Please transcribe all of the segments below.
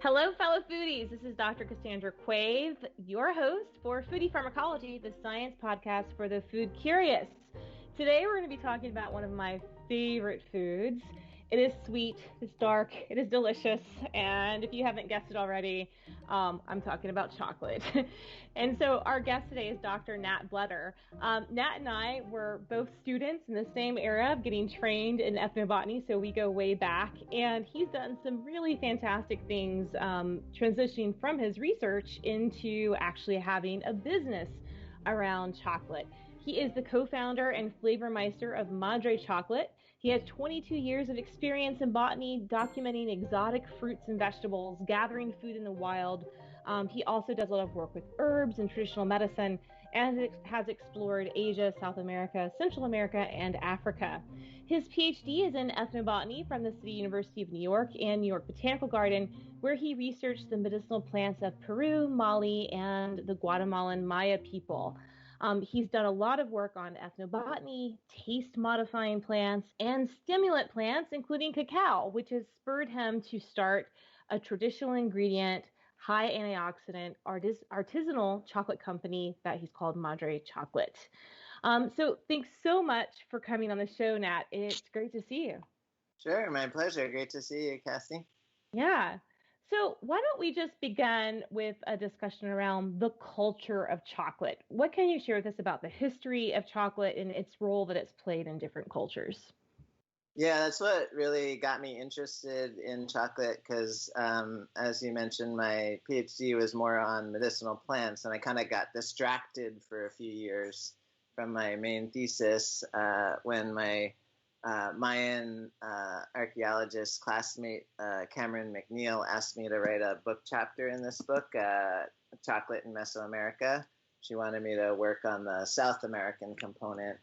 Hello, fellow foodies. This is Dr. Cassandra Quave, your host for Foodie Pharmacology, the science podcast for the food curious. Today, we're going to be talking about one of my favorite foods. It is sweet, it's dark, it is delicious, and if you haven't guessed it already, I'm talking about chocolate. And so our guest today is Dr. Nat Bletter. Nat and I were both students in the same era of getting trained in ethnobotany, so we go way back, and he's done some really fantastic things transitioning from his research into actually having a business around chocolate. He is the co-founder and flavor meister of Madre Chocolate. He has 22 years of experience in botany, documenting exotic fruits and vegetables, gathering food in the wild. He also does a lot of work with herbs and traditional medicine, and has explored Asia, South America, Central America, and Africa. His PhD is in ethnobotany from the City University of New York and New York Botanical Garden, where he researched the medicinal plants of Peru, Mali, and the Guatemalan Maya people. He's done a lot of work on ethnobotany, taste-modifying plants, and stimulant plants, including cacao, which has spurred him to start a traditional ingredient, high antioxidant, artisanal chocolate company that he's called Madre Chocolate. So thanks so much for coming on the show, Nat. It's great to see you. Sure, my pleasure. Great to see you, Cassie. Yeah. So why don't we just begin with a discussion around the culture of chocolate? What can you share with us about the history of chocolate and its role that it's played in different cultures? Yeah, that's what really got me interested in chocolate because, as you mentioned, my PhD was more on medicinal plants, and I kind of got distracted for a few years from my main thesis when my Mayan archaeologist classmate Cameron McNeil asked me to write a book chapter in this book, Chocolate in Mesoamerica. She wanted me to work on the South American component,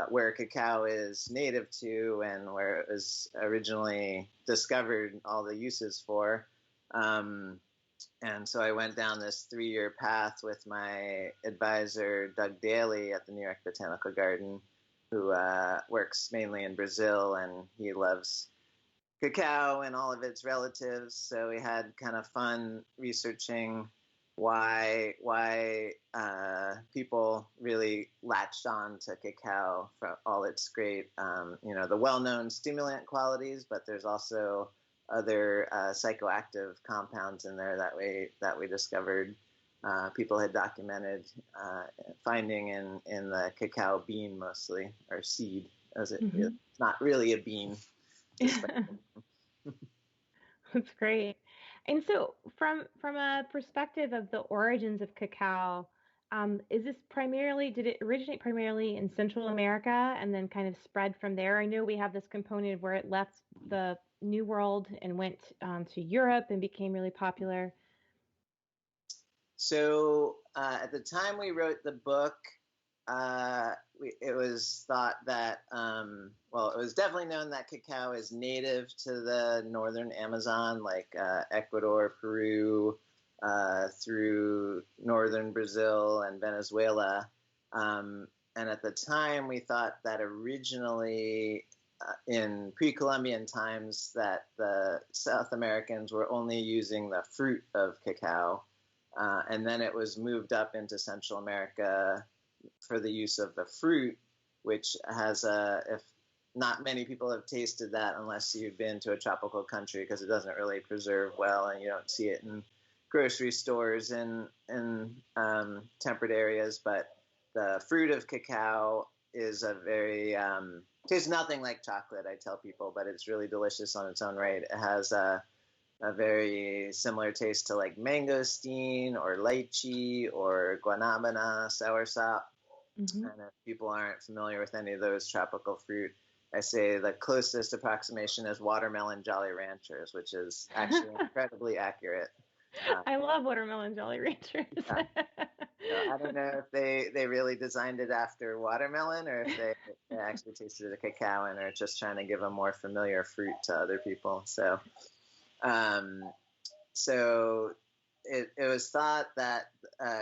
where cacao is native to and where it was originally discovered, all the uses for. And so I went down this 3-year path with my advisor, Doug Daly, at the New York Botanical Garden, who works mainly in Brazil, and he loves cacao and all of its relatives. So we had kind of fun researching why people really latched on to cacao for all its great, the well-known stimulant qualities, but there's also other psychoactive compounds in there that we discovered. People had documented finding in the cacao bean mostly, or seed, as it's not really a bean. That's great. And so from a perspective of the origins of cacao, did it originate primarily in Central America and then kind of spread from there? I know we have this component where it left the New World and went to Europe and became really popular. So at the time we wrote the book, it was thought that, it was definitely known that cacao is native to the northern Amazon, like Ecuador, Peru, through northern Brazil and Venezuela. And at the time we thought that originally in pre-Columbian times that the South Americans were only using the fruit of cacao. And then it was moved up into Central America for the use of the fruit, which has if not many people have tasted that unless you've been to a tropical country, because it doesn't really preserve well and you don't see it in grocery stores in temperate areas. But the fruit of cacao is a very, tastes nothing like chocolate, I tell people, but it's really delicious on its own right. It has a very similar taste to like mangosteen or lychee or guanabana, soursop. Mm-hmm. And if people aren't familiar with any of those tropical fruit, I say the closest approximation is watermelon Jolly Ranchers, which is actually incredibly accurate. I love watermelon Jolly Ranchers. I don't know if they really designed it after watermelon or if they actually tasted the cacao and are just trying to give a more familiar fruit to other people. So it was thought that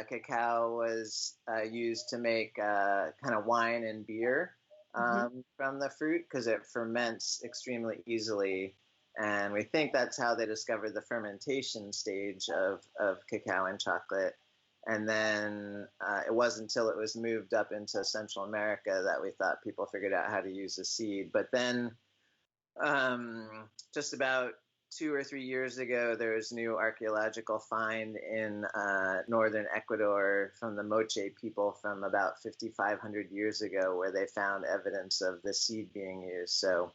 cacao was used to make kind of wine and beer from the fruit because it ferments extremely easily And we think that's how they discovered the fermentation stage of cacao and chocolate. And then it wasn't until it was moved up into Central America that we thought people figured out how to use the seed. But then just about 2 or 3 years ago, there was a new archaeological find in northern Ecuador from the Moche people from about 5,500 years ago, where they found evidence of the seed being used. So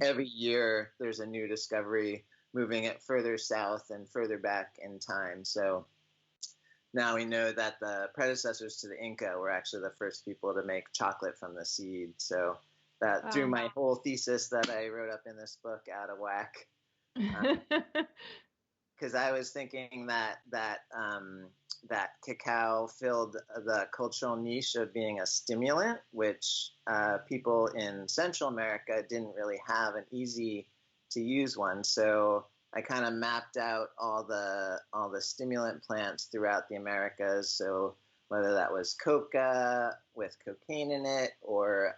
every year there's a new discovery, moving it further south and further back in time. So now we know that the predecessors to the Inca were actually the first people to make chocolate from the seed. So that threw my whole thesis that I wrote up in this book out of whack. Because I was thinking that cacao filled the cultural niche of being a stimulant, which people in Central America didn't really have an easy to use one. So I kind of mapped out all the stimulant plants throughout the Americas. So whether that was coca with cocaine in it, or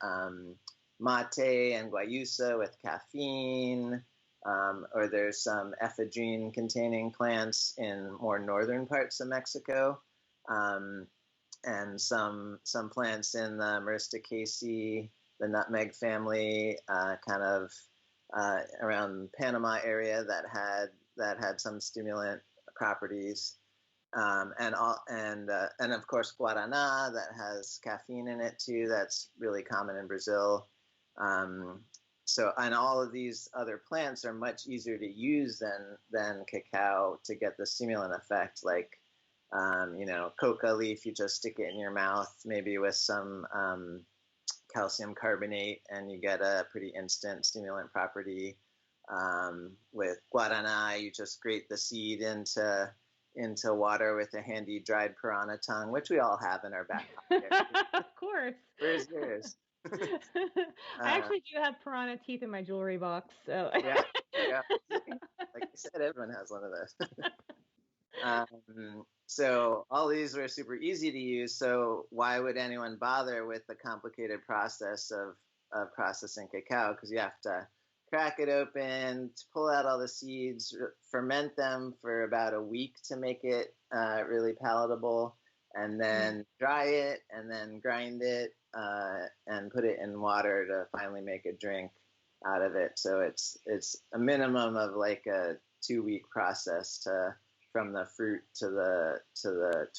mate and guayusa with caffeine, or there's some ephedrine-containing plants in more northern parts of Mexico, and some plants in the Myristicaceae, the nutmeg family, kind of around Panama area that had some stimulant properties, and of course guarana that has caffeine in it too. That's really common in Brazil. So, and all of these other plants are much easier to use than cacao to get the stimulant effect. Like, coca leaf, you just stick it in your mouth, maybe with some calcium carbonate, and you get a pretty instant stimulant property. With guarana, you just grate the seed into water with a handy dried piranha tongue, which we all have in our back pocket. Of course. Where's yours? I actually do have piranha teeth in my jewelry box. So yeah. Like I said, everyone has one of those. So all these were super easy to use. So why would anyone bother with the complicated process of processing cacao? Because you have to crack it open, to pull out all the seeds, ferment them for about a week to make it really palatable, and then dry it, and then grind it, and put it in water to finally make a drink out of it. So it's a minimum of like a 2-week process from the fruit to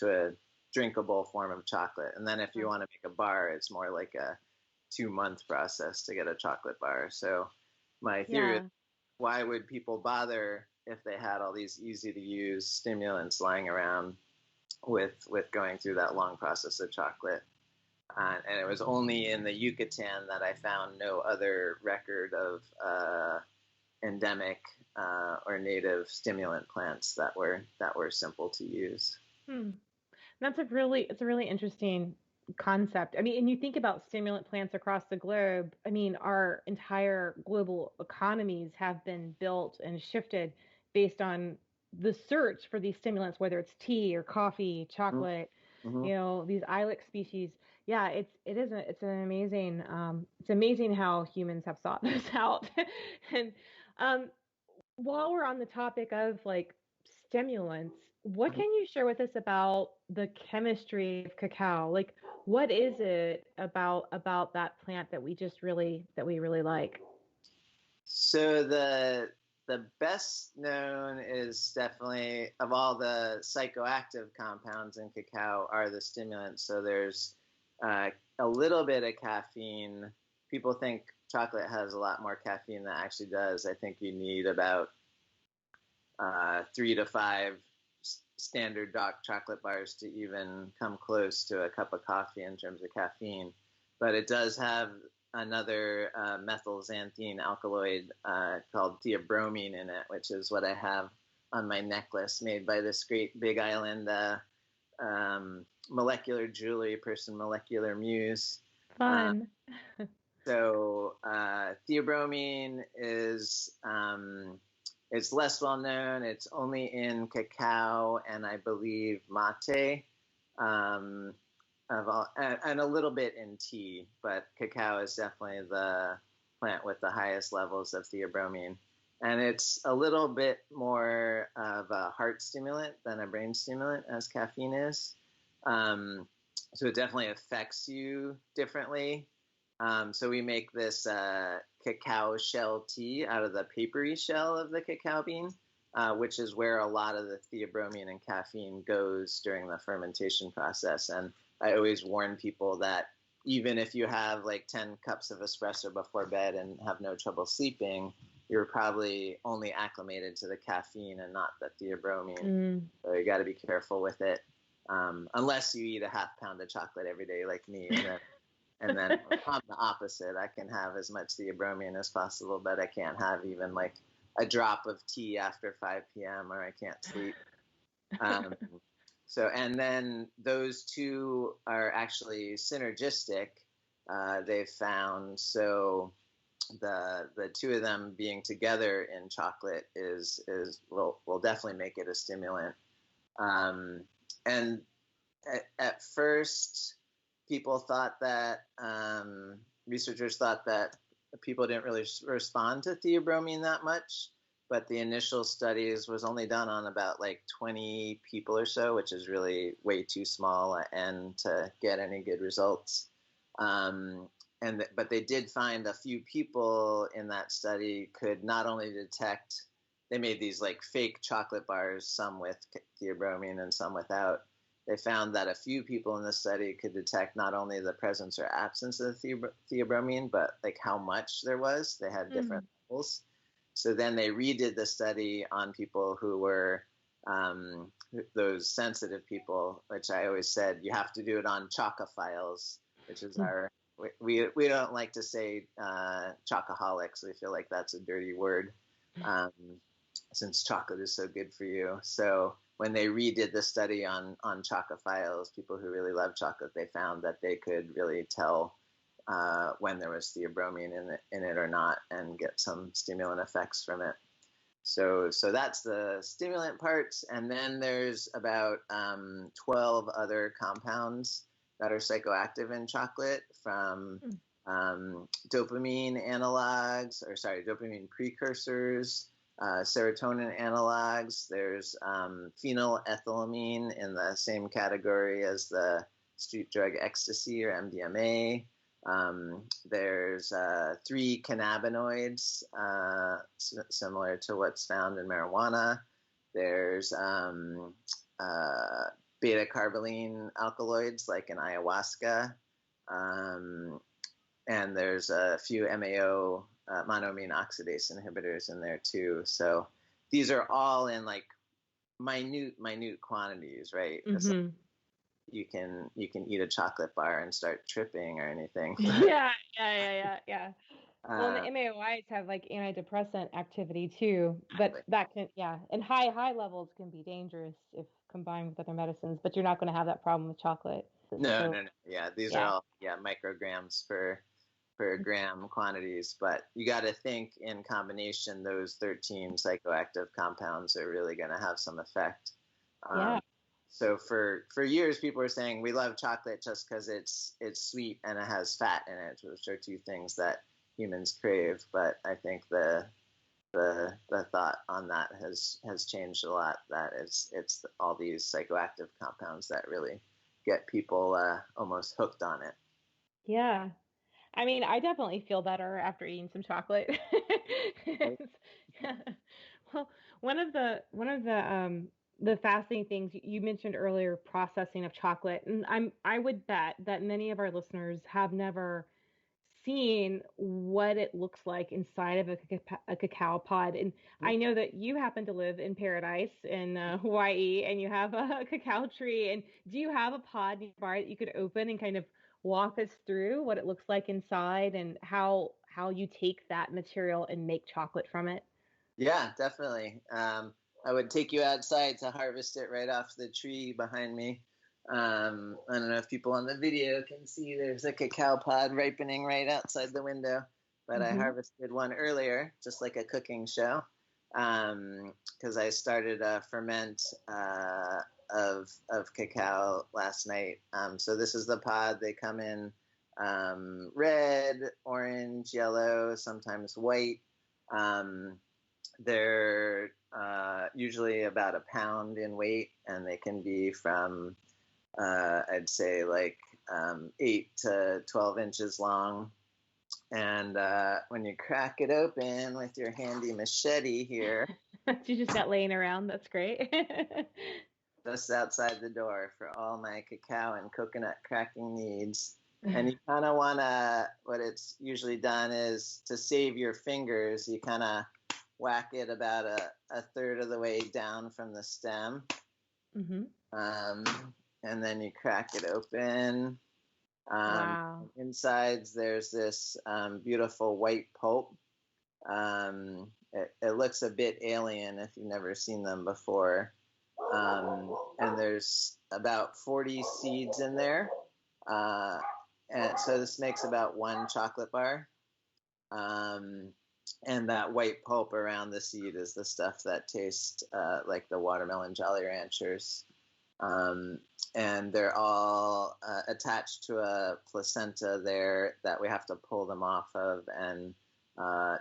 a drinkable form of chocolate. And then if you want to make a bar, it's more like a 2-month process to get a chocolate bar. So my theory is, why would people bother if they had all these easy to use stimulants lying around with going through that long process of chocolate? And it was only in the Yucatan that I found no other record of endemic or native stimulant plants that were simple to use. It's a really interesting concept. I mean, and you think about stimulant plants across the globe. I mean, our entire global economies have been built and shifted based on the search for these stimulants, whether it's tea or coffee, chocolate, these ilex species. Yeah, it's amazing how humans have sought this out. And while we're on the topic of like stimulants, what can you share with us about the chemistry of cacao? Like, what is it about that plant that we really like? So the best known is definitely, of all the psychoactive compounds in cacao, are the stimulants. So there's a little bit of caffeine. People think chocolate has a lot more caffeine than it actually does. I think you need about 3 to 5 standard dark chocolate bars to even come close to a cup of coffee in terms of caffeine. But it does have another methylxanthine alkaloid called theobromine in it, which is what I have on my necklace, made by this great Big Island molecular jewelry person, Molecular Muse. Fun. So theobromine is it's less well known. It's only in cacao and I believe mate, and a little bit in tea, but cacao is definitely the plant with the highest levels of theobromine. And it's a little bit more of a heart stimulant than a brain stimulant, as caffeine is. So it definitely affects you differently. So we make this cacao shell tea out of the papery shell of the cacao bean, which is where a lot of the theobromine and caffeine goes during the fermentation process. And I always warn people that even if you have like 10 cups of espresso before bed and have no trouble sleeping, you're probably only acclimated to the caffeine and not the theobromine. So you got to be careful with it, unless you eat a half pound of chocolate every day like me. And then I'm the opposite. I can have as much theobromine as possible, but I can't have even like a drop of tea after 5 p.m. or I can't sleep. And then those two are actually synergistic. They've found. So the two of them being together in chocolate will definitely make it a stimulant. And at first, people thought that researchers thought that people didn't really respond to theobromine that much, but the initial studies was only done on about like 20 people or so, which is really way too small and to get any good results. But they did find a few people in that study could not only detect, they made these like fake chocolate bars, some with theobromine and some without. They found that a few people in the study could detect not only the presence or absence of theobromine, but like how much there was. They had different levels. So then they redid the study on people who were those sensitive people, which I always said you have to do it on chocophiles, which is we don't like to say chocoholics. We feel like that's a dirty word since chocolate is so good for you. So when they redid the study on chocophiles, people who really love chocolate, they found that they could really tell when there was theobromine in it or not, and get some stimulant effects from it. So that's the stimulant parts, and then there's about 12 other compounds that are psychoactive in chocolate, from dopamine precursors, serotonin analogs. There's phenylethylamine in the same category as the street drug ecstasy or MDMA. There's 3 cannabinoids, similar to what's found in marijuana. There's beta-carboline alkaloids, like in ayahuasca. And there's a few MAO, monoamine oxidase inhibitors in there too. So these are all in like minute quantities, right? Mm-hmm. You can eat a chocolate bar and start tripping or anything. Yeah. Well, the MAOIs have like antidepressant activity too, but that can, and high levels can be dangerous if combined with other medicines, but you're not going to have that problem with chocolate. No. Yeah, these are all micrograms per gram quantities, but you got to think in combination, those 13 psychoactive compounds are really going to have some effect. So for years, people were saying we love chocolate just because it's sweet and it has fat in it, which are two things that humans crave. But I think the thought on that has changed a lot. That it's all these psychoactive compounds that really get people almost hooked on it. Yeah. I mean, I definitely feel better after eating some chocolate. Well, one of the fascinating things you mentioned earlier, processing of chocolate, and I would bet that many of our listeners have never seen what it looks like inside of a cacao pod. And I know that you happen to live in paradise in Hawaii, and you have a cacao tree. And do you have a pod nearby that you could open and kind of walk us through what it looks like inside and how you take that material and make chocolate from it? Yeah, definitely. I would take you outside to harvest it right off the tree behind me. I don't know if people on the video can see there's a cacao pod ripening right outside the window, but I harvested one earlier, just like a cooking show, because I started a ferment of cacao last night. So this is the pod. They come in red, orange, yellow, sometimes white. They're usually about a pound in weight, and they can be from, I'd say, like 8 to 12 inches long. And when you crack it open with your handy machete here, You just got laying around. That's great. just outside the door for all my cacao and coconut cracking needs. And you kind of want to, what it's usually done is to save your fingers, you kind of whack it about a third of the way down from the stem. Mm-hmm. And then you crack it open. Wow. Insides, there's this beautiful white pulp. It looks a bit alien if you've never seen them before. And there's about 40 seeds in there. And so this makes about 1 chocolate bar. And that white pulp around the seed is the stuff that tastes like the watermelon Jolly Ranchers. And they're all attached to a placenta there that we have to pull them off of and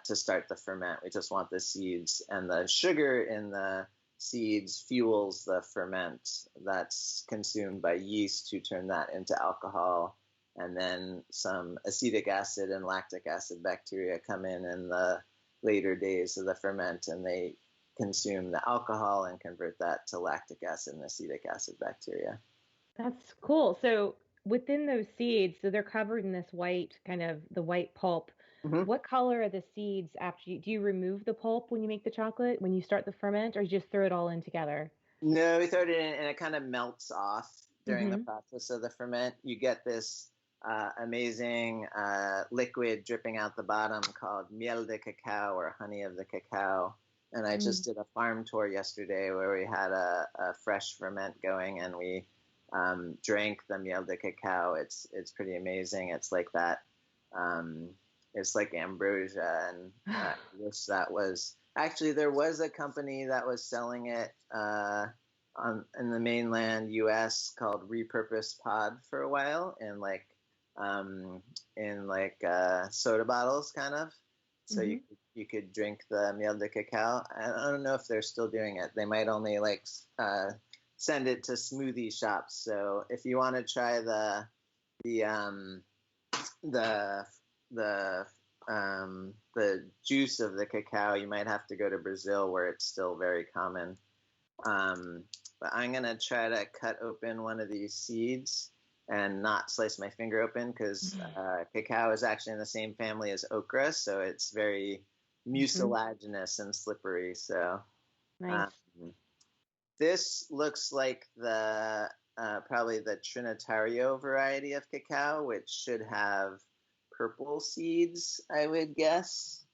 to start the ferment. We just want the seeds, and the sugar in the seeds fuels the ferment that's consumed by yeast to turn that into alcohol. And then some acetic acid and lactic acid bacteria come in the later days of the ferment, and they consume the alcohol and convert that to lactic acid and acetic acid bacteria. That's cool. So within those seeds, so they're covered in this white, kind of the white pulp. Mm-hmm. What color are the seeds after do you remove the pulp when you make the chocolate, when you start the ferment, or you just throw it all in together? No, we throw it in and it kind of melts off during the process of the ferment. You get this amazing liquid dripping out the bottom called miel de cacao, or honey of the cacao. And I just did a farm tour yesterday where we had a fresh ferment going, and we drank the miel de cacao. It's pretty amazing. It's like that. It's like ambrosia, and I wish that was actually, there was a company that was selling it in the mainland U.S. called Repurposed Pod for a while, in soda bottles, kind of. So you could drink the miel de cacao. I don't know if they're still doing it. They might only send it to smoothie shops. So if you want to try the juice of the cacao, you might have to go to Brazil, where it's still very common. But I'm gonna try to cut open one of these seeds and not slice my finger open, because cacao is actually in the same family as okra, so it's very mucilaginous and slippery. So nice. This looks like the probably the Trinitario variety of cacao, which should have purple seeds, I would guess.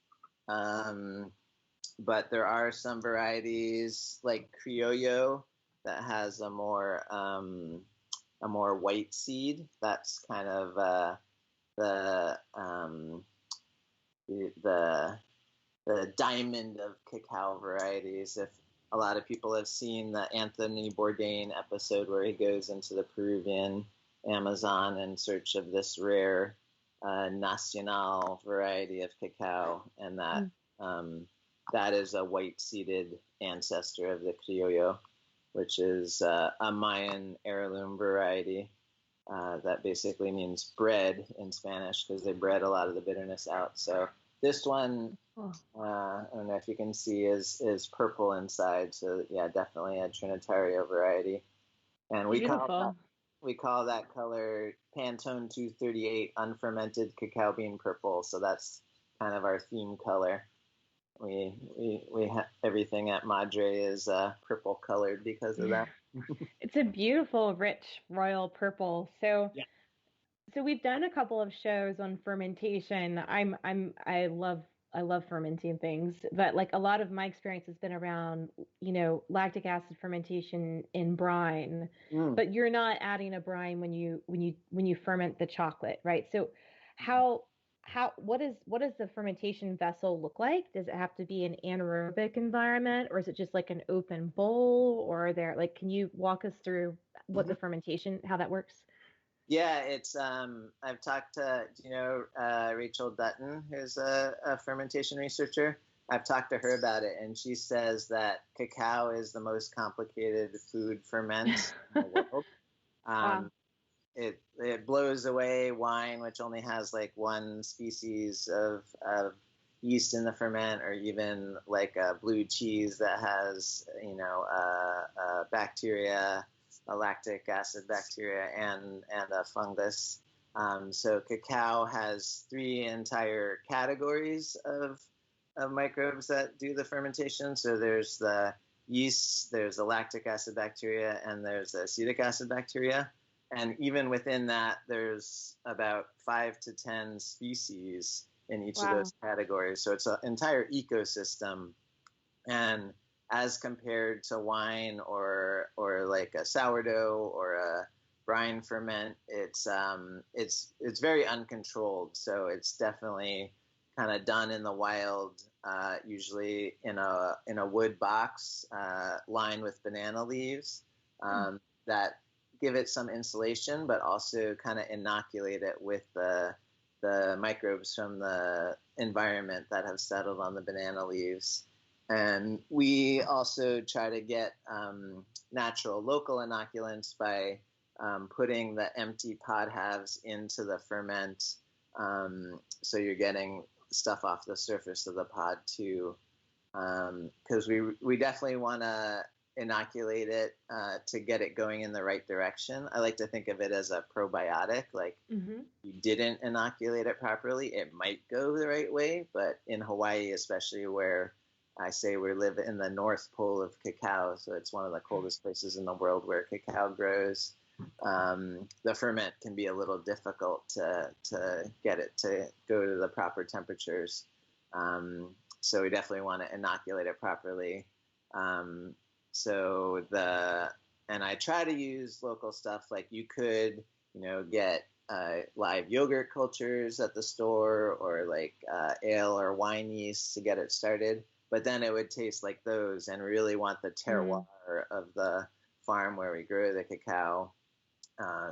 But there are some varieties like Criollo that has a more white seed. That's kind of the diamond of cacao varieties. If a lot of people have seen the Anthony Bourdain episode where he goes into the Peruvian Amazon in search of this rare Nacional variety of cacao, and that is a white-seeded ancestor of the Criollo, which is a Mayan heirloom variety that basically means bread in Spanish, because they bred a lot of the bitterness out. So this one, I don't know if you can see, is purple inside. So yeah, definitely a Trinitario variety. And we call that color Pantone 238 unfermented cacao bean purple. So that's kind of our theme color. We have everything at Madre is purple colored because of that. It's a beautiful, rich royal purple. So we've done a couple of shows on fermentation. I love fermenting things, but like a lot of my experience has been around, lactic acid fermentation in brine. But you're not adding a brine when you ferment the chocolate, right? So what does the fermentation vessel look like? Does it have to be an anaerobic environment, or is it just like an open bowl, or can you walk us through what the fermentation, how that works? Yeah, it's I've talked to Rachel Dutton, who's a fermentation researcher. I've talked to her about it, and she says that cacao is the most complicated food ferment in the world. Wow. It blows away wine, which only has like one species of yeast in the ferment, or even like a blue cheese that has, a bacteria, a lactic acid bacteria, and a fungus. So cacao has 3 entire categories of microbes that do the fermentation. So there's the yeast, there's the lactic acid bacteria, and there's the acetic acid bacteria. And even within that, there's about 5 to 10 species in each of those categories. So it's an entire ecosystem. And as compared to wine or like a sourdough or a brine ferment, it's very uncontrolled. So it's definitely kind of done in the wild, usually in a wood box lined with banana leaves that give it some insulation, but also kind of inoculate it with the microbes from the environment that have settled on the banana leaves. And we also try to get natural local inoculants by putting the empty pod halves into the ferment. So you're getting stuff off the surface of the pod too. Because we definitely want to inoculate it to get it going in the right direction. I like to think of it as a probiotic. Like you didn't inoculate it properly, it might go the right way. But in Hawaii, especially, where I say we live in the North Pole of cacao, so it's one of the coldest places in the world where cacao grows, the ferment can be a little difficult to get it to go to the proper temperatures. So we definitely want to inoculate it properly. And I try to use local stuff. Like you could, get live yogurt cultures at the store, or like ale or wine yeast to get it started. But then it would taste like those, and really want the terroir of the farm where we grow the cacao.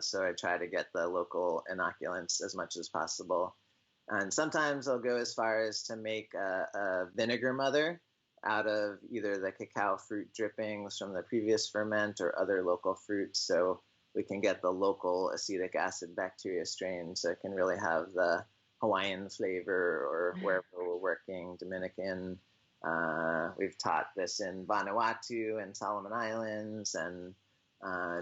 So I try to get the local inoculants as much as possible. And sometimes I'll go as far as to make a vinegar mother out of either the cacao fruit drippings from the previous ferment or other local fruits, so we can get the local acetic acid bacteria strain, so it can really have the Hawaiian flavor, or wherever we're working, Dominican. We've taught this in Vanuatu and Solomon Islands, and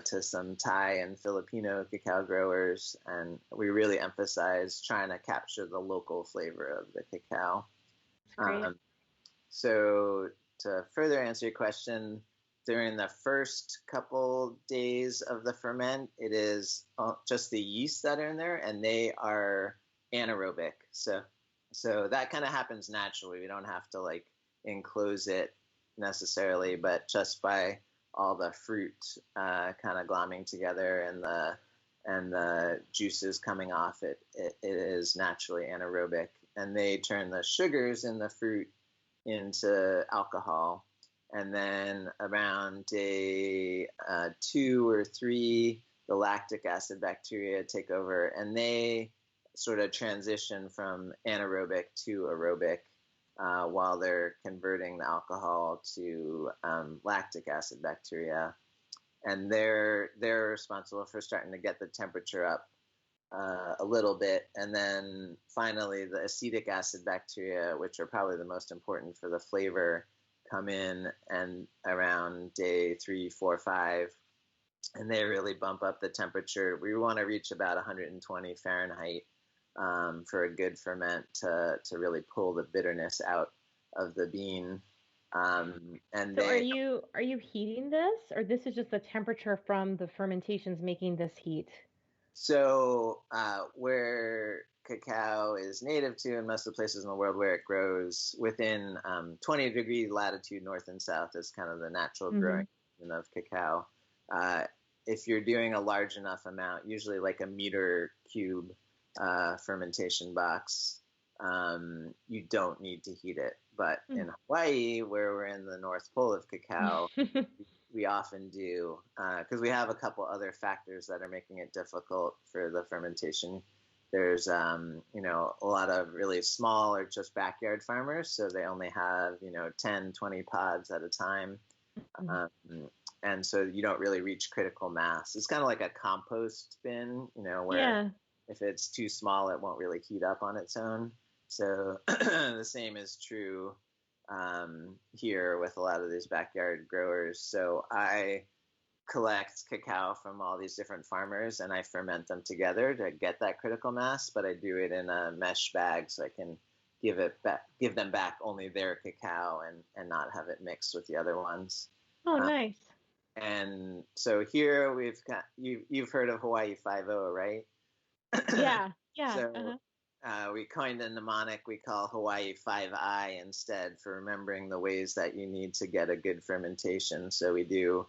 to some Thai and Filipino cacao growers, and we really emphasize trying to capture the local flavor of the cacao. That's great. So to further answer your question, during the first couple days of the ferment, it is just the yeast that are in there, and they are anaerobic. So that kind of happens naturally. We don't have to like enclose it necessarily, but just by all the fruit kind of glomming together and the juices coming off it is naturally anaerobic. And they turn the sugars in the fruit into alcohol. And then around day 2 or 3, the lactic acid bacteria take over, and they sort of transition from anaerobic to aerobic while they're converting the alcohol to lactic acid bacteria. And they're responsible for starting to get the temperature up a little bit. And then finally, the acetic acid bacteria, which are probably the most important for the flavor, come in and around day 3, 4, 5, and they really bump up the temperature. We want to reach about 120 Fahrenheit for a good ferment to really pull the bitterness out of the bean. And so are you heating this, or this is just the temperature from the fermentations making this heat? So where cacao is native to, and most of the places in the world where it grows, within 20 degree latitude north and south is kind of the natural growing of cacao. If you're doing a large enough amount, usually like a meter cube fermentation box, you don't need to heat it. But in Hawaii, where we're in the North Pole of cacao, we often do, because we have a couple other factors that are making it difficult for the fermentation. There's, a lot of really small or just backyard farmers, so they only have, 10, 20 pods at a time. Um, and so you don't really reach critical mass. It's kind of like a compost bin, where if it's too small, it won't really heat up on its own. So the same is true here with a lot of these backyard growers. So I collect cacao from all these different farmers and I ferment them together to get that critical mass, but I do it in a mesh bag so I can give them back only their cacao and not have it mixed with the other ones. Oh, nice. And so here we've got, you've heard of Hawaii 5-0, right? Yeah. So we coined a mnemonic we call Hawaii 5I instead for remembering the ways that you need to get a good fermentation. So we do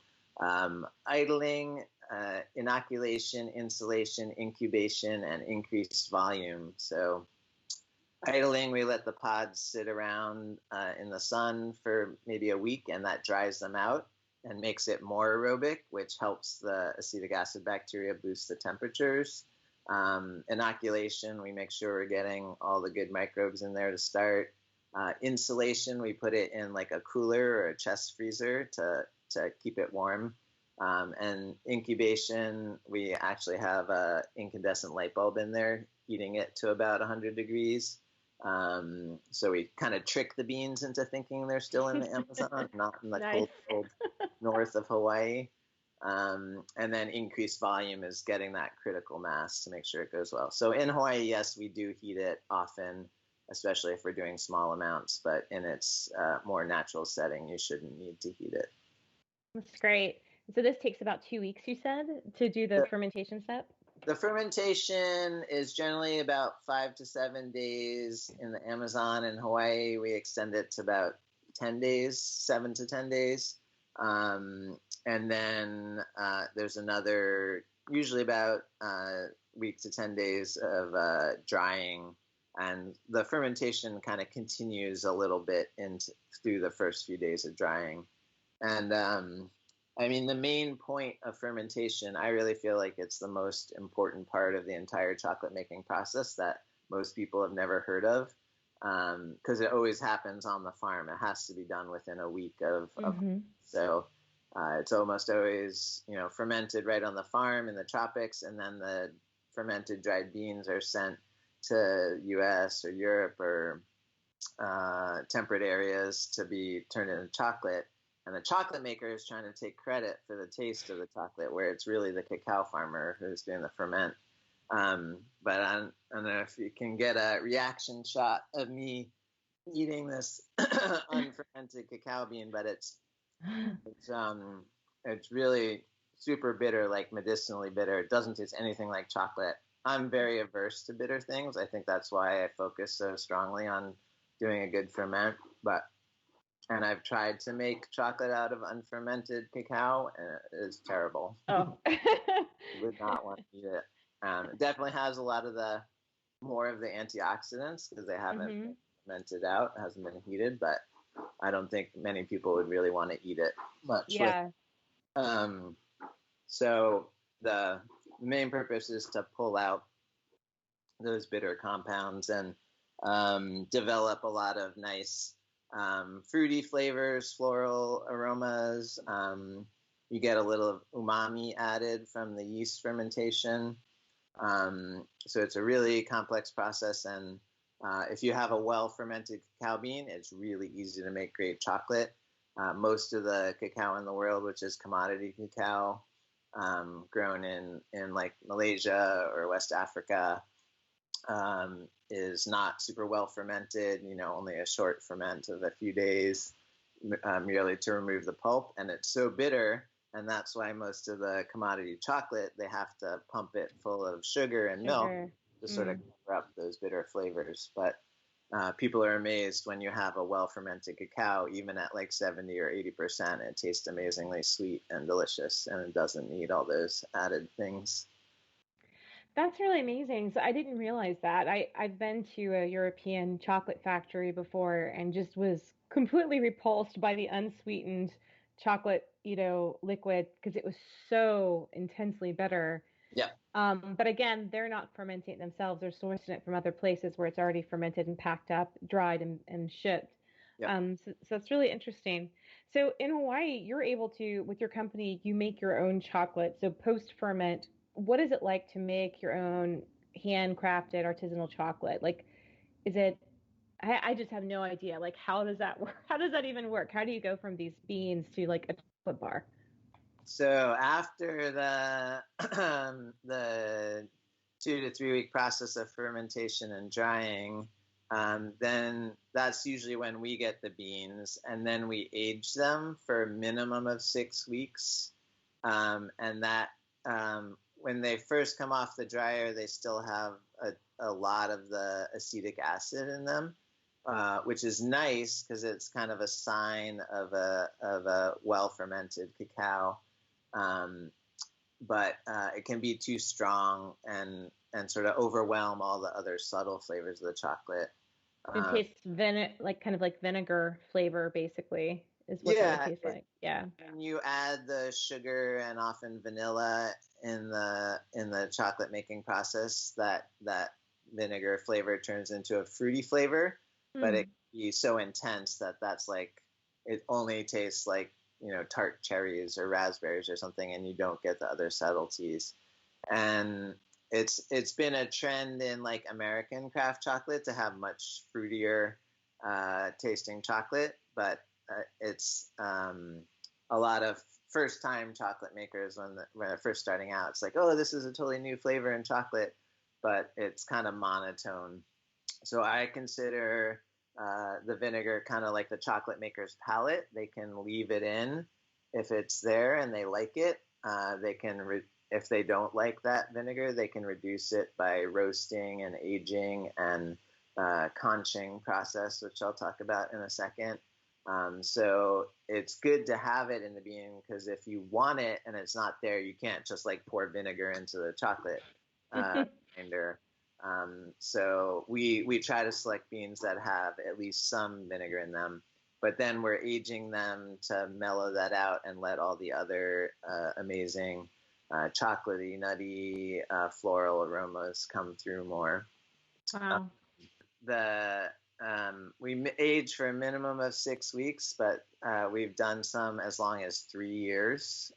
idling, inoculation, insulation, incubation, and increased volume. So idling, we let the pods sit around in the sun for maybe a week, and that dries them out and makes it more aerobic, which helps the acetic acid bacteria boost the temperatures. Inoculation, we make sure we're getting all the good microbes in there to start. Insulation, we put it in like a cooler or a chest freezer to keep it warm. And incubation, we actually have an incandescent light bulb in there, heating it to about 100 degrees. So we kind of trick the beans into thinking they're still in the Amazon, not in the cold north of Hawaii. And then increased volume is getting that critical mass to make sure it goes well. So in Hawaii, yes, we do heat it often, especially if we're doing small amounts, but in its more natural setting, you shouldn't need to heat it. That's great. So this takes about 2 weeks, you said, to do the fermentation step? The fermentation is generally about 5 to 7 days in the Amazon. In Hawaii, we extend it to about 10 days, 7 to 10 days. And then there's another, usually about week to 10 days of drying. And the fermentation kind of continues a little bit through the first few days of drying. And the main point of fermentation, I really feel like it's the most important part of the entire chocolate making process that most people have never heard of, because it always happens on the farm. It has to be done within a week of so it's almost always, fermented right on the farm in the tropics, and then the fermented dried beans are sent to US or Europe or temperate areas to be turned into chocolate. And the chocolate maker is trying to take credit for the taste of the chocolate, where it's really the cacao farmer who's doing the ferment. But I don't know if you can get a reaction shot of me eating this unfermented cacao bean, but it's really super bitter, like medicinally bitter. It doesn't taste anything like chocolate. I'm very averse to bitter things. I think that's why I focus so strongly on doing a good ferment. And I've tried to make chocolate out of unfermented cacao, and it is terrible. Oh. Would not want to eat it. It definitely has a lot of more of the antioxidants because they haven't been fermented out. It hasn't been heated, but I don't think many people would really want to eat it much. Yeah. So the main purpose is to pull out those bitter compounds and develop a lot of nice fruity flavors, floral aromas. You get a little of umami added from the yeast fermentation. So it's a really complex process. And if you have a well-fermented cacao bean, it's really easy to make great chocolate. Most of the cacao in the world, which is commodity cacao, grown in like Malaysia or West Africa, is not super well fermented, only a short ferment of a few days, merely to remove the pulp. And it's so bitter, and that's why most of the commodity chocolate, they have to pump it full of sugar and milk to sort of cover up those bitter flavors. But people are amazed when you have a well fermented cacao, even at like 70 or 80%, it tastes amazingly sweet and delicious, and it doesn't need all those added things. That's really amazing. So I didn't realize that. I've been to a European chocolate factory before and just was completely repulsed by the unsweetened chocolate, liquid, because it was so intensely bitter. Yeah. But again, they're not fermenting it themselves. They're sourcing it from other places where it's already fermented and packed up, dried and shipped. Yeah. So that's really interesting. So in Hawaii, you're able to, with your company, you make your own chocolate. So post ferment, what is it like to make your own handcrafted artisanal chocolate? Like, is it, I just have no idea. Like, how does that work? How does that even work? How do you go from these beans to like a chocolate bar? So after the the 2 to 3 week process of fermentation and drying, then that's usually when we get the beans, and then we age them for a minimum of 6 weeks. And that when they first come off the dryer, they still have a lot of the acetic acid in them, which is nice because it's kind of a sign of a well fermented cacao. But it can be too strong and sort of overwhelm all the other subtle flavors of the chocolate. It tastes like kind of like vinegar flavor, basically, is what that would taste like. Yeah. And you add the sugar and often vanilla in the chocolate making process, that vinegar flavor turns into a fruity flavor, but it can be so intense that that's like, it only tastes like, tart cherries or raspberries or something, and you don't get the other subtleties. And it's been a trend in like American craft chocolate to have much fruitier tasting chocolate, but it's a lot of first time chocolate makers when they're first starting out, it's like, oh, this is a totally new flavor in chocolate, but it's kind of monotone. So I consider the vinegar kind of like the chocolate maker's palate. They can leave it in if it's there and they like it. They can, if they don't like that vinegar, they can reduce it by roasting and aging and conching process, which I'll talk about in a second. So it's good to have it in the bean, because if you want it and it's not there, you can't just like pour vinegar into the chocolate grinder. So we try to select beans that have at least some vinegar in them, but then we're aging them to mellow that out and let all the other amazing chocolatey, nutty, floral aromas come through more. Wow. We age for a minimum of 6 weeks, but we've done some as long as 3 years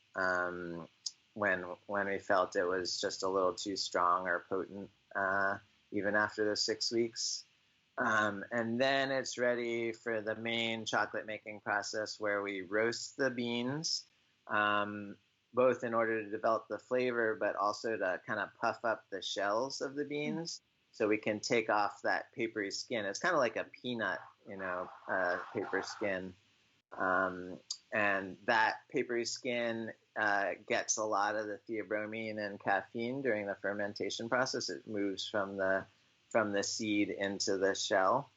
when we felt it was just a little too strong or potent, even after the 6 weeks. And then it's ready for the main chocolate making process, where we roast the beans, both in order to develop the flavor, but also to kind of puff up the shells of the beans. So we can take off that papery skin. It's kind of like a peanut, paper skin. And that papery skin gets a lot of the theobromine and caffeine during the fermentation process. It moves from the seed into the shell.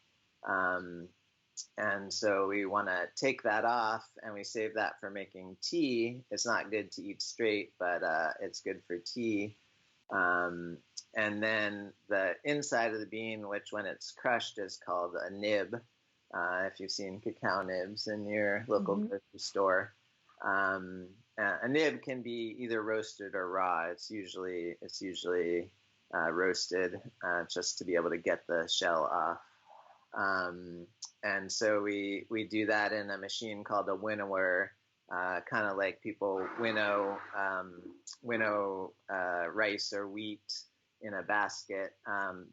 And so we want to take that off, and we save that for making tea. It's not good to eat straight, but it's good for tea. And then the inside of the bean, which when it's crushed is called a nib, if you've seen cacao nibs in your local grocery store. A nib can be either roasted or raw. It's usually roasted, just to be able to get the shell off. And so we do that in a machine called a winnower, kind of like people winnow rice or wheat in a basket.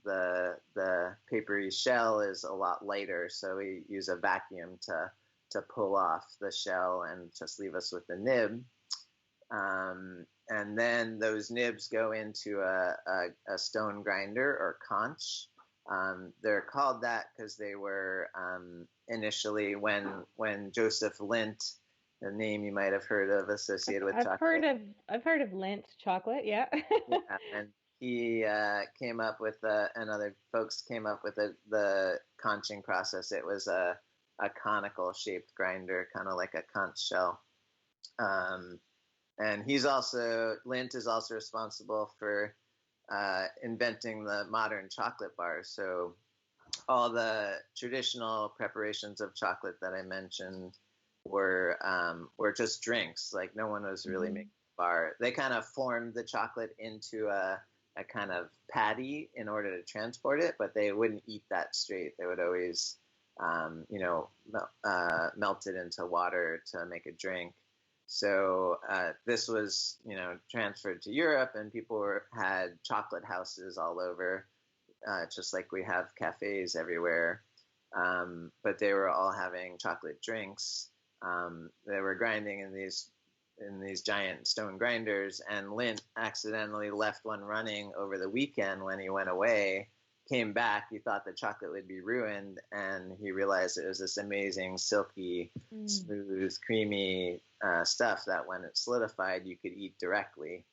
The papery shell is a lot lighter, so we use a vacuum to pull off the shell and just leave us with the nib. And then those nibs go into a stone grinder or conch. They're called that because they were initially when Joseph Lindt, the name you might have heard of associated with chocolate. I've heard of Lindt chocolate, yeah. Yeah, and he came up with, and other folks came up with the conching process. It was a conical shaped grinder, kind of like a conch shell. And Lindt is also responsible for inventing the modern chocolate bar. So all the traditional preparations of chocolate that I mentioned were just drinks. Like no one was really making bar. They kind of formed the chocolate into a kind of patty in order to transport it, but they wouldn't eat that straight. They would always, melt it into water to make a drink. So this was, transferred to Europe, and people had chocolate houses all over, just like we have cafes everywhere. But they were all having chocolate drinks. They were grinding in these giant stone grinders, and Lint accidentally left one running over the weekend. When he went away, came back, he thought the chocolate would be ruined, and he realized it was this amazing, silky, smooth, creamy stuff that when it solidified, you could eat directly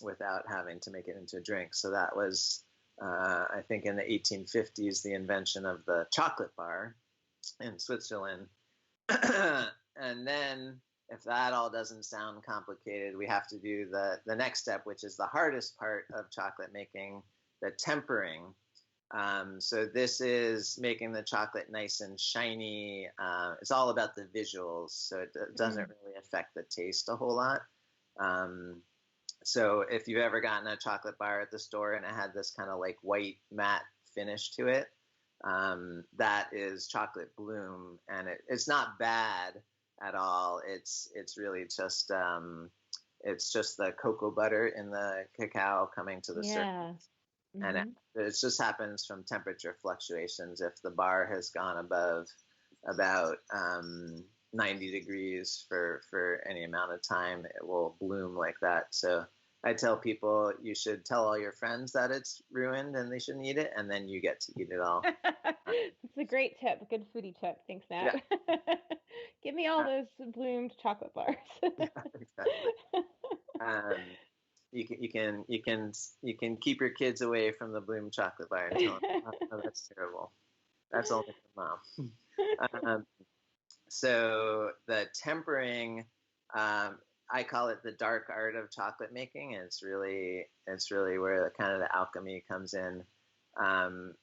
without having to make it into a drink. So that was, I think, in the 1850s, the invention of the chocolate bar in Switzerland. And then, if that all doesn't sound complicated, we have to do the next step, which is the hardest part of chocolate making, the tempering. So this is making the chocolate nice and shiny. It's all about the visuals, so it doesn't really affect the taste a whole lot. So if you've ever gotten a chocolate bar at the store and it had this kind of like white matte finish to it, that is chocolate bloom, and it's not bad at all. It's really just it's just the cocoa butter in the cacao coming to the surface. And it just happens from temperature fluctuations. If the bar has gone above about 90 degrees for any amount of time, it will bloom like that. So I tell people you should tell all your friends that it's ruined and they shouldn't eat it, and then you get to eat it all. It's a great tip, a good foodie tip. Thanks, Nat. Yeah. Give me all those bloomed chocolate bars. Exactly. You can keep your kids away from the bloomed chocolate bar and tell them, oh, that's terrible. That's only for mom. So the tempering, I call it the dark art of chocolate making, and it's really where the alchemy comes in.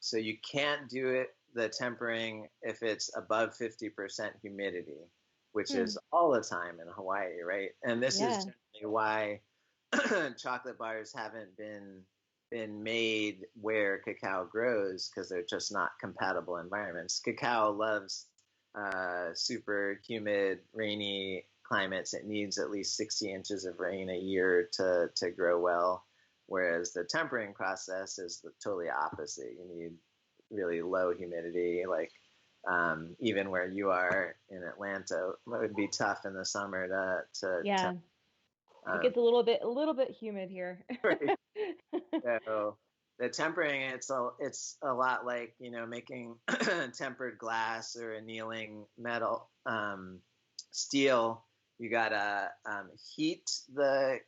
So you can't do the tempering if it's above 50% humidity, which is all the time in Hawaii, right? And this is generally why chocolate bars haven't been made where cacao grows, because they're just not compatible environments. Cacao loves super humid, rainy climates. It needs at least 60 inches of rain a year to grow well, whereas the tempering process is the totally opposite. You need really low humidity, like even where you are in Atlanta, it would be tough in the summer to it gets a little bit humid here. Right. So the tempering, it's a lot like, making tempered glass or annealing metal, steel. You gotta heat the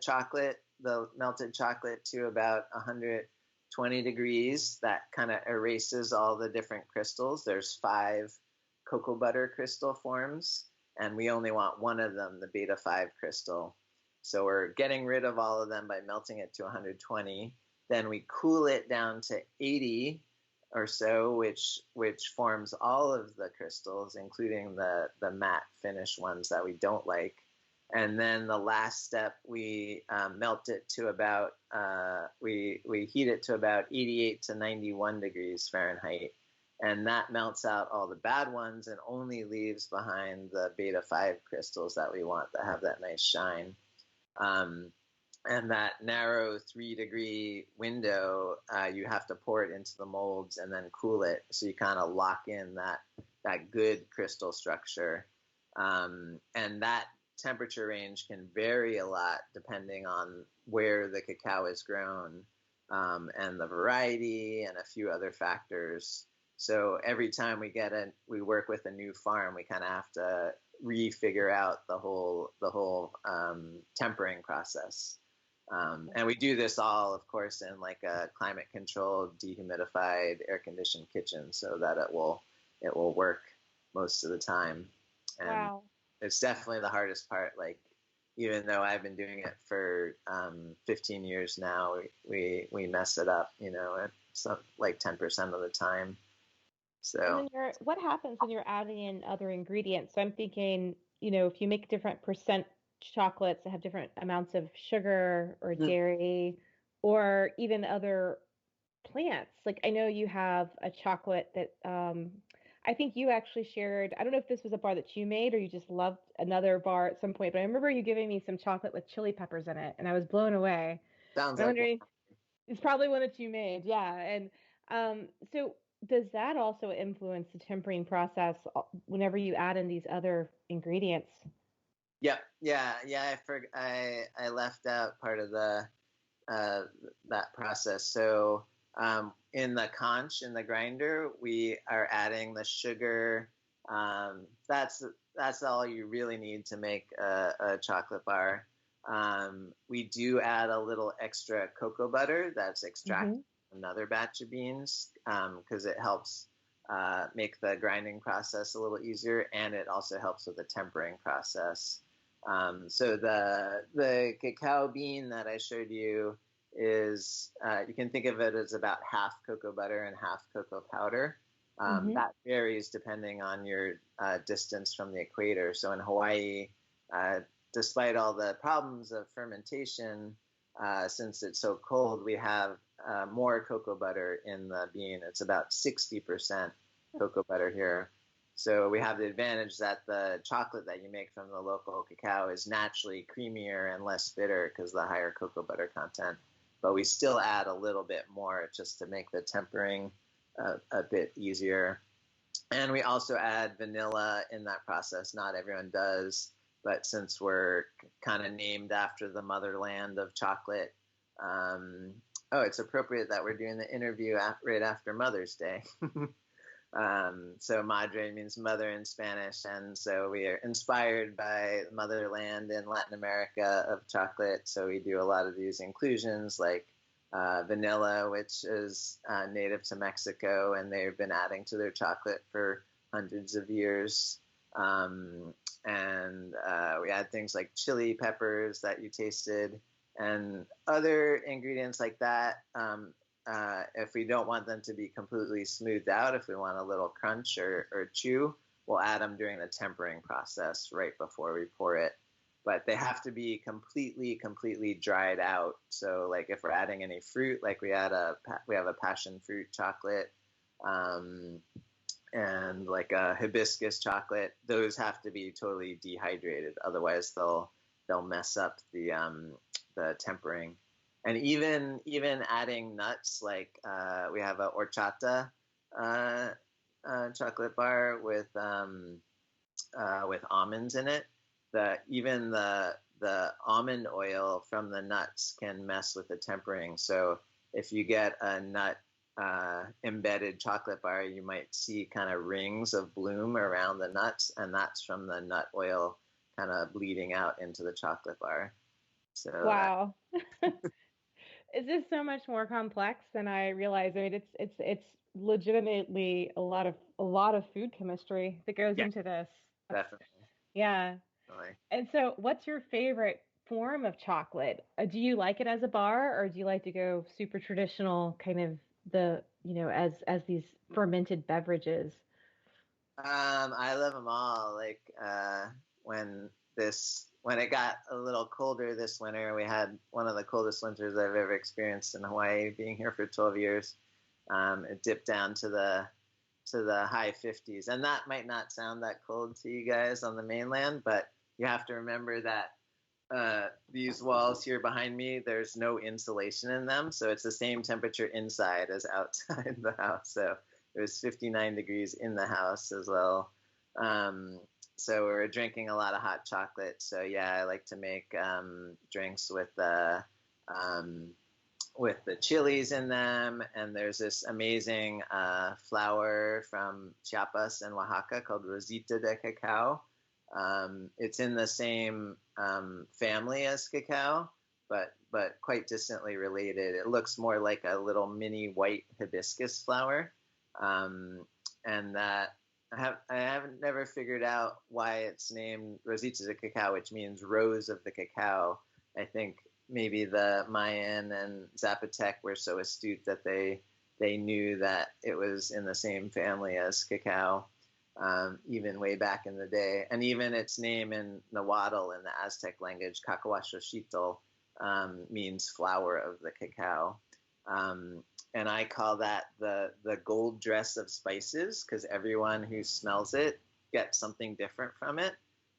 chocolate, the melted chocolate, to about 120 degrees. That kind of erases all the different crystals. There's 5 cocoa butter crystal forms, and we only want one of them, the beta 5 crystal. So we're getting rid of all of them by melting it to 120. Then we cool it down to 80 or so, which forms all of the crystals, including the matte finish ones that we don't like. And then the last step, we melt it to about, we heat it to about 88 to 91 degrees Fahrenheit. And that melts out all the bad ones and only leaves behind the beta 5 crystals that we want, that have that nice shine. And that narrow 3-degree window, you have to pour it into the molds and then cool it, so you kind of lock in that good crystal structure. And that temperature range can vary a lot depending on where the cacao is grown, and the variety and a few other factors. So every time we work with a new farm, we kind of have to re-figure out the whole tempering process. And we do this all, of course, in like a climate-controlled, dehumidified, air-conditioned kitchen, so that it will work most of the time. And wow. It's definitely the hardest part. Like, even though I've been doing it for 15 years now, we mess it up, like 10% of the time. So what happens when you're adding in other ingredients? So I'm thinking, if you make different percent chocolates that have different amounts of sugar or Mm. dairy or even other plants. Like I know you have a chocolate that I think you actually shared. I don't know if this was a bar that you made or you just loved another bar at some point, but I remember you giving me some chocolate with chili peppers in it, and I was blown away. Sounds And I'm like wondering, it's probably one that you made, yeah. And so does that also influence the tempering process whenever you add in these other ingredients? yep, yeah. I left out part of the uh, that process. So in the conch in the grinder, we are adding the sugar. That's all you really need to make a chocolate bar. We do add a little extra cocoa butter that's extracted Hmm. from another batch of beans because it helps make the grinding process a little easier, and it also helps with the tempering process. So the cacao bean that I showed you is you can think of it as about half cocoa butter and half cocoa powder. Hmm. That varies depending on your distance from the equator. So in Hawaii, uh, despite all the problems of fermentation, since it's so cold, we have more cocoa butter in the bean. It's about 60% cocoa butter here. So we have the advantage that the chocolate that you make from the local cacao is naturally creamier and less bitter because of the higher cocoa butter content. But we still add a little bit more just to make the tempering a bit easier. And we also add vanilla in that process. Not everyone does, but since we're kind of named after the motherland of chocolate, it's appropriate that we're doing the interview right after Mother's Day. So Madre means mother in Spanish, and so we are inspired by the motherland in Latin America of chocolate. So we do a lot of these inclusions like vanilla, which is native to Mexico, and they've been adding to their chocolate for hundreds of years. And we add things like chili peppers that you tasted and other ingredients like that. If we don't want them to be completely smoothed out, if we want a little crunch or chew, we'll add them during the tempering process right before we pour it. But they have to be completely dried out. So, like if we're adding any fruit, like we have a passion fruit chocolate, and like a hibiscus chocolate, those have to be totally dehydrated. Otherwise, they'll mess up the tempering. And even adding nuts, like we have a horchata chocolate bar with almonds in it. Even the almond oil from the nuts can mess with the tempering. So if you get a nut embedded chocolate bar, you might see kind of rings of bloom around the nuts, and that's from the nut oil kind of bleeding out into the chocolate bar. So Wow. It's just so much more complex than I realized. I mean, it's legitimately a lot of food chemistry that goes yeah, into this. definitely. Yeah. Definitely. And so, what's your favorite form of chocolate? Do you like it as a bar, or do you like to go super traditional, kind of as these fermented beverages? I love them all. Like when when it got a little colder this winter, we had one of the coldest winters I've ever experienced in Hawaii. Being here for 12 years, it dipped down to the high 50s, and that might not sound that cold to you guys on the mainland, but you have to remember that these walls here behind me, there's no insulation in them, so it's the same temperature inside as outside the house. So it was 59 degrees in the house as well. So we were drinking a lot of hot chocolate. So yeah, I like to make drinks with the chilies in them. And there's this amazing flower from Chiapas and Oaxaca called Rosita de Cacao. It's in the same family as cacao, but quite distantly related. It looks more like a little mini white hibiscus flower, and that I haven't never figured out why it's named Rosita de Cacao, which means rose of the cacao. I think maybe the Mayan and Zapotec were so astute that they knew that it was in the same family as cacao. even way back in the day. And even its name in Nahuatl, in the Aztec language, Cacahuaxoxitl, means flower of the cacao. And I call that the gold dress of spices, because everyone who smells it gets something different from it.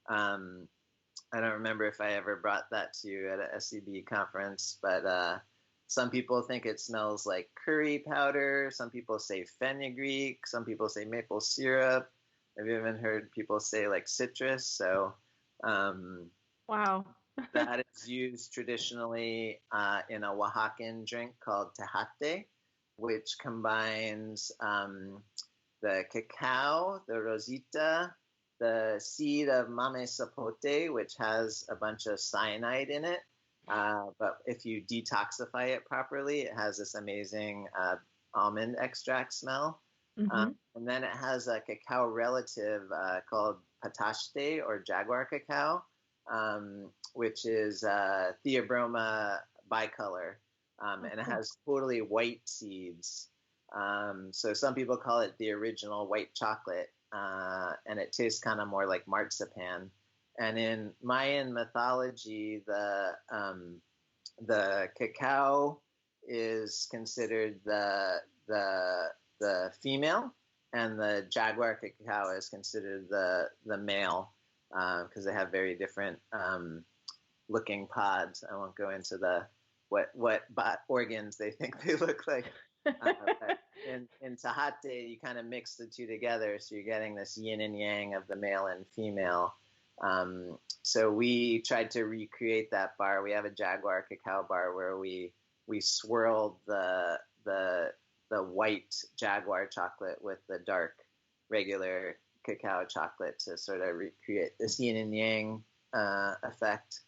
I don't remember if I ever brought that to you at a SCB conference, but some people think it smells like curry powder. Some people say fenugreek. Some people say maple syrup. I've even heard people say like citrus. So wow. that is used traditionally in a Oaxacan drink called tejate, which combines the cacao, the rosita, the seed of mame sapote, which has a bunch of cyanide in it. But if you detoxify it properly, it has this amazing almond extract smell. Mm-hmm. And then it has a cacao relative called patache or jaguar cacao, which is Theobroma bicolor. And it has totally white seeds. So some people call it the original white chocolate, and it tastes kind of more like marzipan. And in Mayan mythology, the cacao is considered the female, and the jaguar cacao is considered the male, because they have very different looking pods. I won't go into what organs they think they look like. But in tejate, you kind of mix the two together, so you're getting this yin and yang of the male and female. So we tried to recreate that bar. We have a jaguar cacao bar where we swirled the white jaguar chocolate with the dark regular cacao chocolate to sort of recreate this yin and yang effect.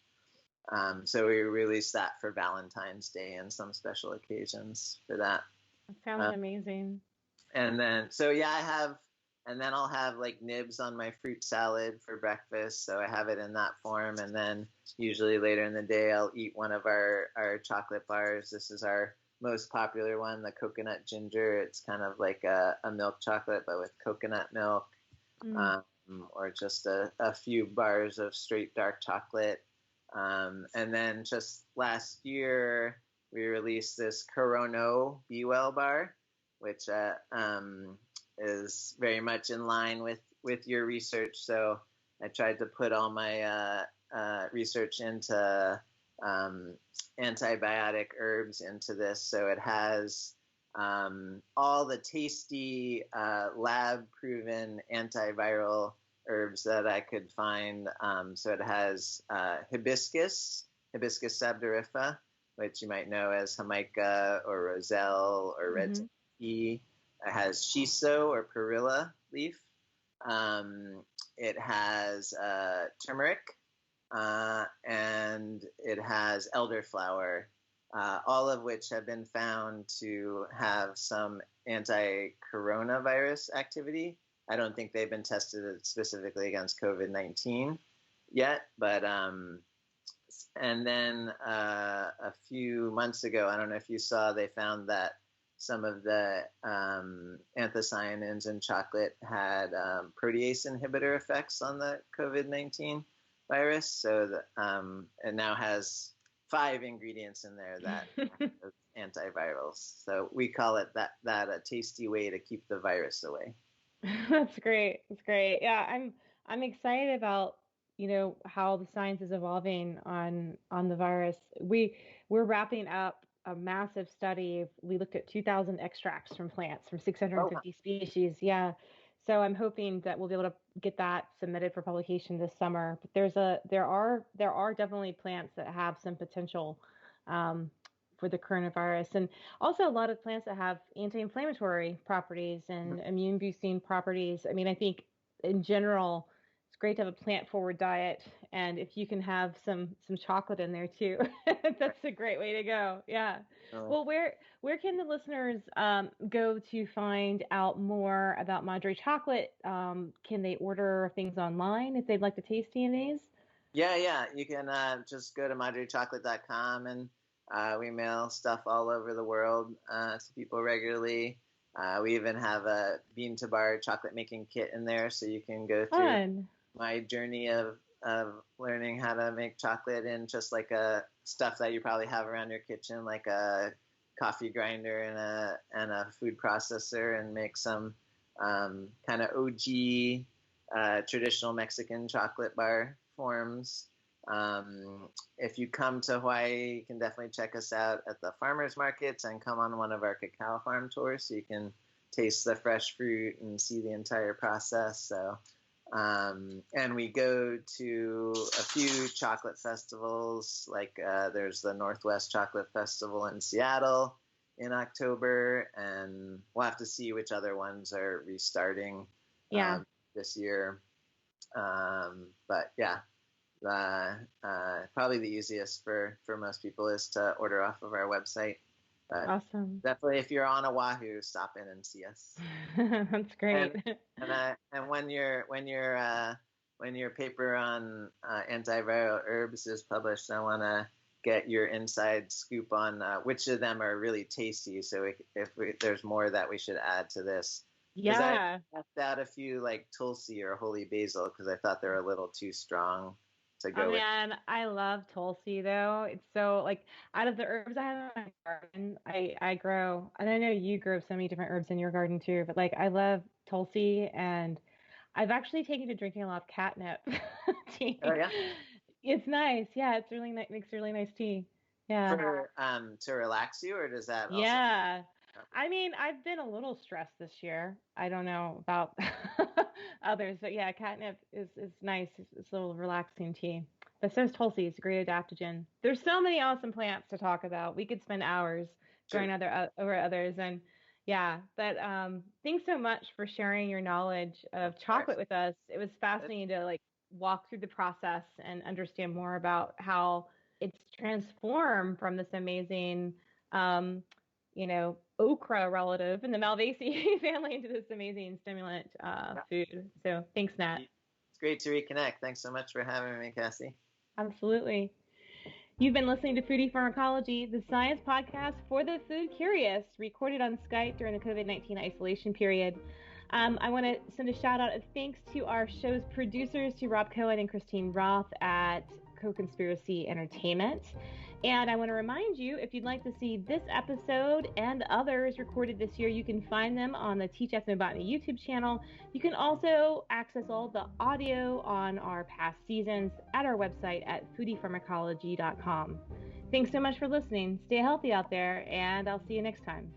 So we released that for Valentine's Day and some special occasions for that. That sounds amazing. And then, so yeah, and then I'll have like nibs on my fruit salad for breakfast. So I have it in that form. And then usually later in the day, I'll eat one of our chocolate bars. This is our most popular one, the coconut ginger. It's kind of like a milk chocolate, but with coconut milk, or just a few bars of straight dark chocolate. And then just last year, we released this Corono Be Well bar, which is very much in line with your research. So I tried to put all my research into antibiotic herbs into this. So it has all the tasty lab-proven antiviral herbs that I could find. So it has hibiscus sabdorifa, which you might know as Jamaica or Roselle or red tea. It has shiso or perilla leaf. It has turmeric, and it has elderflower, all of which have been found to have some anti-coronavirus activity. I don't think they've been tested specifically against COVID-19 yet, but and then a few months ago, I don't know if you saw, they found that some of the anthocyanins in chocolate had protease inhibitor effects on the COVID-19 virus. So it now has 5 ingredients in there that are antivirals. So we call it that a tasty way to keep the virus away. That's great. That's great. Yeah, I'm excited about, how the science is evolving on the virus. We're wrapping up a massive study. We looked at 2,000 extracts from plants from 650 species. Yeah. So I'm hoping that we'll be able to get that submitted for publication this summer. But there are definitely plants that have some potential for the coronavirus, and also a lot of plants that have anti-inflammatory properties and immune boosting properties. I mean, I think in general, it's great to have a plant-forward diet, and if you can have some chocolate in there too, that's a great way to go. Yeah. Well, where can the listeners go to find out more about Madre Chocolate? Can they order things online if they'd like to taste any of these? Yeah. You can just go to madrechocolate.com, and we mail stuff all over the world to people regularly. We even have a bean to bar chocolate making kit in there, so you can go through Fun. my journey of learning how to make chocolate in just like stuff that you probably have around your kitchen, like a coffee grinder and a food processor, and make some kind of OG traditional Mexican chocolate bar forms. If you come to Hawaii, you can definitely check us out at the farmers markets and come on one of our cacao farm tours so you can taste the fresh fruit and see the entire process. So, and we go to a few chocolate festivals, like there's the Northwest Chocolate Festival in Seattle in October, and we'll have to see which other ones are restarting this year. But yeah. Probably the easiest for most people is to order off of our website. Awesome. Definitely, if you're on Oahu, stop in and see us. That's great. And when your paper on antiviral herbs is published, I want to get your inside scoop on which of them are really tasty. So if there's more that we should add to this. Yeah. I left out a few like Tulsi or holy basil because I thought they were a little too strong. Man, I love Tulsi though. It's so like out of the herbs I have in my garden, I grow, and I know you grow so many different herbs in your garden too, but like I love Tulsi, and I've actually taken to drinking a lot of catnip tea. Oh yeah, it's nice. Yeah, it's really nice. Makes really nice tea. Yeah. For to relax you, or does that? Yeah. I mean, I've been a little stressed this year. I don't know about others, but yeah, catnip is nice. It's a little relaxing tea. But so is Tulsi. It's a great adaptogen. There's so many awesome plants to talk about. We could spend hours going over others. And yeah, but thanks so much for sharing your knowledge of chocolate with us. It was fascinating to like walk through the process and understand more about how it's transformed from this amazing okra relative in the Malvaceae family into this amazing stimulant food. So thanks, Nat. It's great to reconnect. Thanks so much for having me, Cassie. Absolutely. You've been listening to Foodie Pharmacology, the science podcast for the food curious, recorded on Skype during the COVID-19 isolation period. I want to send a shout out of thanks to our show's producers, to Rob Cohen and Christine Roth at Co-Conspiracy Entertainment. And I want to remind you, if you'd like to see this episode and others recorded this year, you can find them on the Teach Ethnobotany YouTube channel. You can also access all the audio on our past seasons at our website at foodiepharmacology.com. Thanks so much for listening. Stay healthy out there, and I'll see you next time.